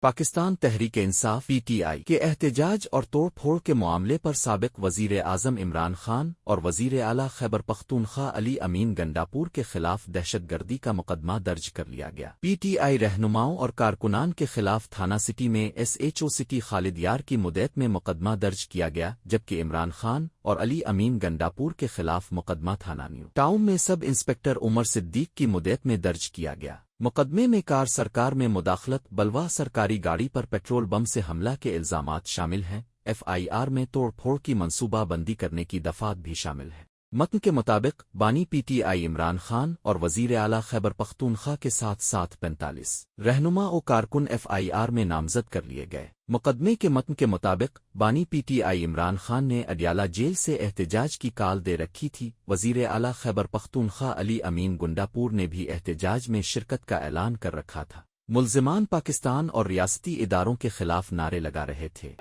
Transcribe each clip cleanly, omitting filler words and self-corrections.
Pakistan Tehreek Insaf P T I کے احتجاج اور توڑ پھوڑ کے معاملے پر سابق وزیر اعظم عمران خان اور وزیر اعلیٰ خیبر پختونخوا علی امین گنڈاپور کے خلاف دہشت گردی کا مقدمہ درج کر لیا گیا۔ پی ٹی آئی رہنماؤں اور کارکنان کے خلاف تھانہ سٹی میں ایس ایچ او سٹی خالد یار کی مدعیت میں مقدمہ درج کیا گیا، جبکہ عمران خان اور علی امین گنڈاپور کے خلاف مقدمہ تھانہ نیو ٹاؤن میں سب انسپکٹر عمر صدیق کی مدعیت میں درج کیا گیا۔ مقدمے میں کار سرکار میں مداخلت، بلوا سرکاری گاڑی پر پیٹرول بم سے حملہ کے الزامات شامل ہیں۔ ایف آئی آر میں توڑ پھوڑ کی منصوبہ بندی کرنے کی دفعات بھی شامل ہیں۔ متن کے مطابق بانی P T I Imran Khan اور وزیر اعلیٰ خیبر پختونخوا کے ساتھ 45 رہنما و کارکن ایف آئی آر میں نامزد کر لیے گئے۔ مقدمے کے متن کے مطابق بانی P T I Imran Khan نے اڈیالہ جیل سے احتجاج کی کال دے رکھی تھی۔ وزیر اعلیٰ خیبر پختونخوا علی امین گنڈاپور نے بھی احتجاج میں شرکت کا اعلان کر رکھا تھا۔ ملزمان پاکستان اور ریاستی اداروں کے خلاف نعرے لگا رہے تھے۔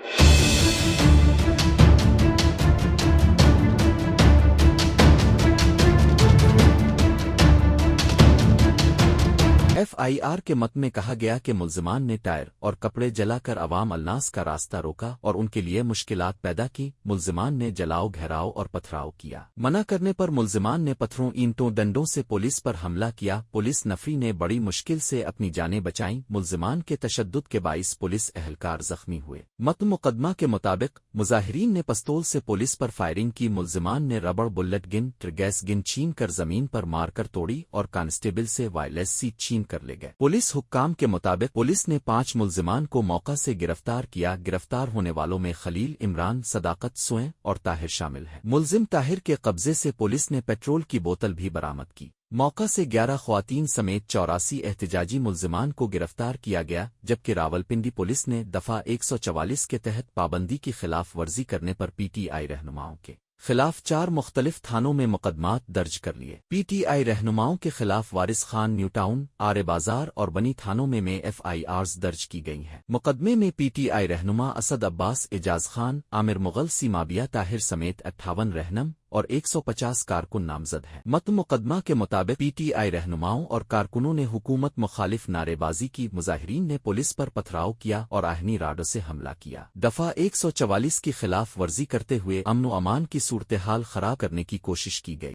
ایف آئی آر کے متن میں کہا گیا کہ ملزمان نے ٹائر اور کپڑے جلا کر عوام الناس کا راستہ روکا اور ان کے لیے مشکلات پیدا کی۔ ملزمان نے جلاؤ، گھیراؤ اور پتھراؤ کیا۔ منع کرنے پر ملزمان نے پتھروں، اینٹوں، ڈنڈوں سے پولیس پر حملہ کیا۔ پولیس نفری نے بڑی مشکل سے اپنی جانیں بچائیں۔ ملزمان کے تشدد کے باعث پولیس اہلکار زخمی ہوئے۔ متن مقدمہ کے مطابق مظاہرین نے پستول سے پولیس پر فائرنگ کی۔ ملزمان نے ربڑ بلٹ گن، ٹرگیس گن چھین کر زمین پر مار کر توڑی اور کانسٹیبل سے وائرلیس سیٹ چھین کر لے گئے۔ پولیس حکام کے مطابق پولیس نے 5 ملزمان کو موقع سے گرفتار کیا۔ گرفتار ہونے والوں میں خلیل، عمران، صداقت، سویں اور طاہر شامل ہیں۔ ملزم طاہر کے قبضے سے پولیس نے پیٹرول کی بوتل بھی برآمد کی۔ موقع سے 11 خواتین سمیت 84 احتجاجی ملزمان کو گرفتار کیا گیا، جبکہ راولپنڈی پولیس نے دفعہ 144 کے تحت پابندی کی خلاف ورزی کرنے پر پی ٹی آئی رہنماؤں کے خلاف 4 مختلف تھانوں میں مقدمات درج کر لیے۔ پی ٹی آئی رہنماؤں کے خلاف وارث خان، نیو ٹاؤن، آرے بازار اور بنی تھانوں میں ایف آئی آرز درج کی گئی ہیں۔ مقدمے میں پی ٹی آئی رہنما اسد عباس، اعجاز خان، عامر مغل، سیمابیہ طاہر سمیت 58 رہنم اور 150 کارکن نامزد ہیں۔ متن مقدمہ کے مطابق پی ٹی آئی رہنماؤں اور کارکنوں نے حکومت مخالف نعرے بازی کی۔ مظاہرین نے پولیس پر پتھراؤ کیا اور آہنی راڈ سے حملہ کیا۔ دفعہ 144 کی خلاف ورزی کرتے ہوئے امن و امان کی صورتحال خراب کرنے کی کوشش کی گئی۔